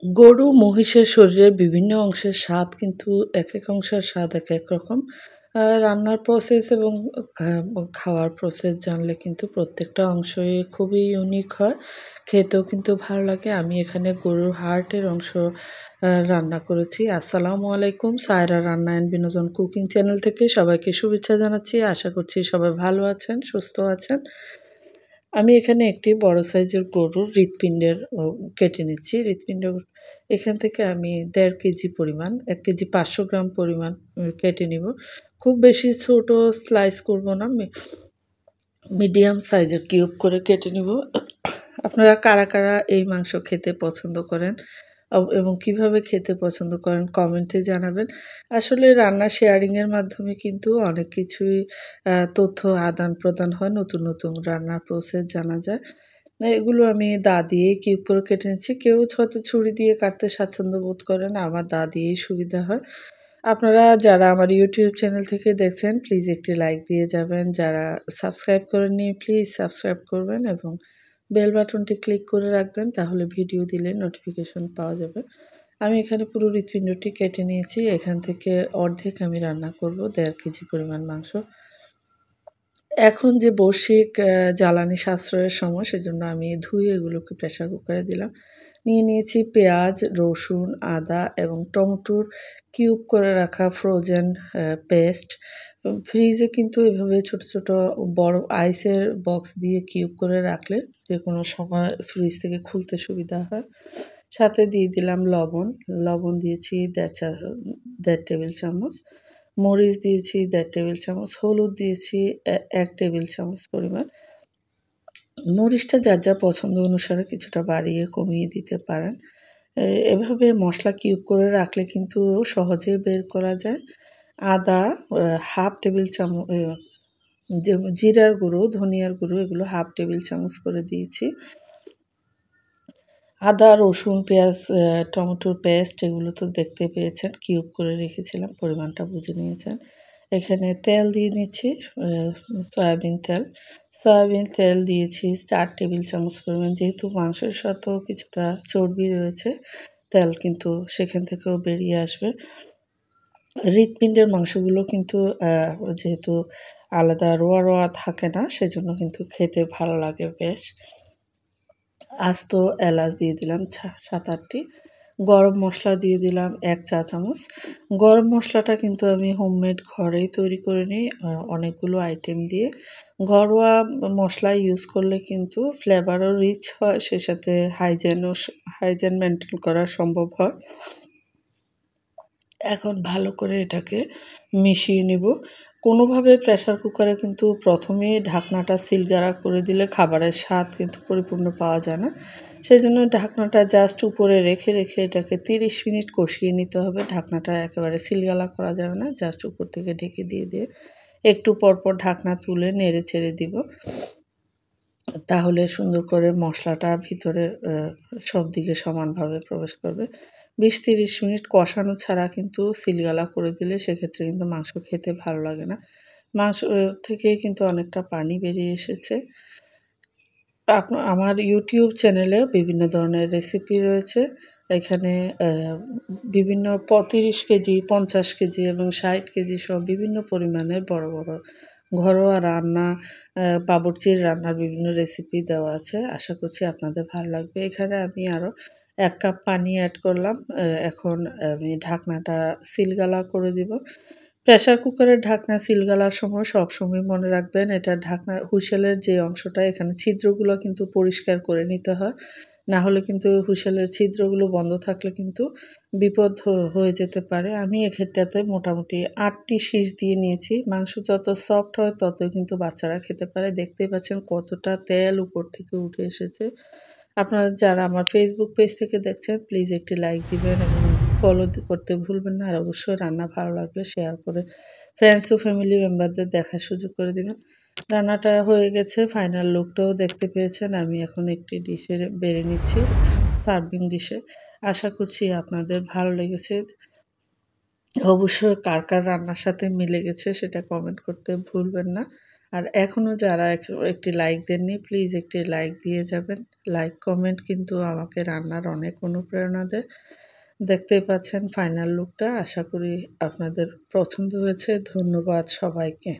গরু, মহিষের শরীরের বিভিন্ন অংশের স্বাদ কিন্তু একেক অংশের স্বাদ একেক রকম। রান্নার প্রসেস এবং খা খাওয়ার প্রসেস জানলে কিন্তু প্রত্যেকটা অংশই খুবই ইউনিক হয়। খেতেও কিন্তু ভালো লাগে। আমি এখানে গরুর হার্টের অংশ রান্না করেছি। আসসালামু আলাইকুম। সায়রা রান্না অ্যান্ড বিনোদন কুকিং চ্যানেল থেকে সবাইকে শুভেচ্ছা জানাচ্ছি। আশা করছি সবাই ভালো আছেন, সুস্থ আছেন। আমি এখানে একটি বড় সাইজের গরুর হৃৎপিণ্ডের কেটে নিচ্ছি। এখান থেকে আমি ১.৫ কেজি পরিমাণ, ১ কেজি ৫০০ গ্রাম পরিমাণ কেটে নিব। খুব বেশি ছোট স্লাইস করব না। মিডিয়াম সাইজের কিউব করে কেটে নিব। আপনারা কারা, কারা এই মাংস খেতে পছন্দ করেন এবং কিভাবে খেতে পছন্দ করেন কমেন্টে জানাবেন। আসলে রান্না শেয়ারিং এর মাধ্যমে কিন্তু অনেক কিছুই তথ্য আদান-প্রদান হয়। নতুন, নতুন রান্নার প্রসেস জানা যায়। এগুলো আমি দা দিয়েই কিউব করে কেটে নিচ্ছি। কেউ হয়তো ছুরি দিয়ে কাটতে স্বাচ্ছন্দ্য বোধ করেন। আমার দা দিয়েই সুবিধা হয়। আপনারা যারা আমার ইউটিউব চ্যানেল থেকে দেখছেন প্লিজ একটি লাইক দিয়ে যাবেন। যারা সাবস্ক্রাইব করেননি প্লিজ সাবস্ক্রাইব করবেন এবং বেল বাটনটি ক্লিক করে রাখবেন, তাহলে ভিডিও দিলে নোটিফিকেশন পাওয়া যাবে। আমি এখানে পুরো হৃৎপিণ্ডটি কেটে নিয়েছি। এখান থেকে অর্ধেক আমি রান্না করব, ১.৫ কেজি পরিমাণ মাংস। এখন যে বৈশ্বিক জ্বালানি সাশ্রয়ের সময়, সেজন্য আমি ধুয়ে এগুলোকে প্রেসার কুকারে দিলাম। নিয়ে নিয়েছি পেঁয়াজ, রসুন, আদা এবং টমেটোর কিউব করে রাখা ফ্রোজেন পেস্ট। ফ্রিজে কিন্তু এভাবে ছোট, ছোট বড় আইসের বক্স দিয়ে কিউব করে রাখলে যেকোনো সময় ফ্রিজ থেকে খুলতে সুবিধা হয়। সাথে দিয়ে দিলাম লবণ। লবণ দিয়েছি ১.৫ টেবিল চামচ। মরিচ দিয়েছি ১.৫ টেবিল চামচ। হলুদ দিয়েছি ১ টেবিল চামচ পরিমাণ। মরিচটা যার, যার পছন্দ অনুসারে কিছুটা বাড়িয়ে কমিয়ে দিতে পারেন। এভাবে মসলা কিউব করে রাখলে কিন্তু সহজেই বের করা যায়। আদা ১/২ টেবিল জিরার গুঁড়ো, ধনিয়ার গুঁড়ো এগুলো ১/২ টেবিল চামচ করে দিয়েছি। আদা, রসুন, পেঁয়াজ, টমেটোর পেস্ট এগুলো তো দেখতে পেয়েছেন। কিউব করে রেখেছিলাম, পরিমাণটা বুঝে নিয়েছেন। এখানে তেল দিয়ে নিচ্ছি, সয়াবিন তেল। সয়াবিন তেল দিয়েছি ৪ টেবিল চামচ পরিমাণ। যেহেতু মাংসের সাথেও কিছুটা চর্বি রয়েছে, তেল কিন্তু সেখান থেকেও বেরিয়ে আসবে। হৃৎপিণ্ডের মাংসগুলো কিন্তু যেহেতু আলাদা রোয়া, রোয়া থাকে না, সেজন্য কিন্তু খেতে ভালো লাগে বেশ। আস্ত এলাচ দিয়ে দিলাম ৭-৮ টি। গরম মসলা দিয়ে দিলাম ১ চা চামচ। গরম মসলাটা কিন্তু আমি হোমমেড ঘরেই তৈরি করে নিই অনেকগুলো আইটেম দিয়ে। ঘরোয়া মসলা ইউজ করলে কিন্তু ফ্লেভারও রিচ হয়, সে সাথে হাইজেন মেইনটেইন করা সম্ভব হয়। এখন ভালো করে এটাকে মিশিয়ে নিব। কোনোভাবে প্রেসার কুকারে কিন্তু প্রথমেই ঢাকনাটা সিলগালা করে দিলে খাবারের স্বাদ কিন্তু পরিপূর্ণ পাওয়া যায় না। সেজন্য ঢাকনাটা জাস্ট উপরে রেখে, রেখে এটাকে ৩০ মিনিট কষিয়ে নিতে হবে। ঢাকনাটা একেবারে সিলগালা করা যাবে না। জাস্ট উপর থেকে ঢেকে দিয়ে, দিয়ে একটু পরপর ঢাকনা তুলে নেড়ে চেড়ে দিব। তাহলে সুন্দর করে মশলাটা ভিতরে সব দিকে সমানভাবে প্রবেশ করবে। ২০-৩০ মিনিট কষানো ছাড়া কিন্তু সিলগালা করে দিলে সেক্ষেত্রে কিন্তু মাংস খেতে ভালো লাগে না। মাংস থেকে কিন্তু অনেকটা পানি বেরিয়ে এসেছে। আমার ইউটিউব চ্যানেলে বিভিন্ন ধরনের রেসিপি রয়েছে। এখানে বিভিন্ন ৩০ কেজি, ৫০ কেজি এবং ৬০ কেজি সহ বিভিন্ন পরিমাণের বড়, বড় ঘরোয়া রান্না, বাবুর্চির রান্নার বিভিন্ন রেসিপি দেওয়া আছে। আশা করছি আপনাদের ভালো লাগবে। এখানে আমি আরও ১ কাপ পানি এড করলাম। এখন আমি ঢাকনাটা সিলগালা করে দিব। প্রেসার কুকারের ঢাকনা সিলগালার সময় সবসময় মনে রাখবেন, এটা ঢাকনার হুইসেলের যে অংশটা, এখানে ছিদ্রগুলো কিন্তু পরিষ্কার করে নিতে হয়। না হলে কিন্তু হুইসেলের ছিদ্রগুলো বন্ধ থাকলে কিন্তু বিপদ হয়ে যেতে পারে। আমি এক্ষেত্রটাতে মোটামুটি ৮ টি শীষ দিয়ে নিয়েছি। মাংস যত সফট হয় ততই কিন্তু বাচ্চারা খেতে পারে। দেখতেই পাচ্ছেন কতটা তেল উপর থেকে উঠে এসেছে। আপনারা যারা আমার ফেসবুক পেজ থেকে দেখছেন প্লিজ একটি লাইক দিবেন এবং ফলো করতে ভুলবেন না। আর অবশ্যই রান্না ভালো লাগলে শেয়ার করে ফ্রেন্ডস ও ফ্যামিলি মেম্বারদের দেখার সুযোগ করে দিবেন। রান্নাটা হয়ে গেছে, ফাইনাল লুকটাও দেখতে পেয়েছেন। আমি এখন একটি ডিশে বেড়ে নিচ্ছি, সার্ভিং ডিশে। আশা করছি আপনাদের ভালো লেগেছে। অবশ্যই কার, কার রান্নার সাথে মিলে গেছে সেটা কমেন্ট করতে ভুলবেন না। আর এখনও যারা একটি লাইক দেননি প্লিজ একটি লাইক দিয়ে যাবেন। লাইক কমেন্ট কিন্তু আমাকে রান্নার অনেক অনুপ্রেরণা দেয়। দেখতেই পাচ্ছেন ফাইনাল লুকটা। আশা করি আপনাদের পছন্দ হয়েছে। ধন্যবাদ সবাইকে।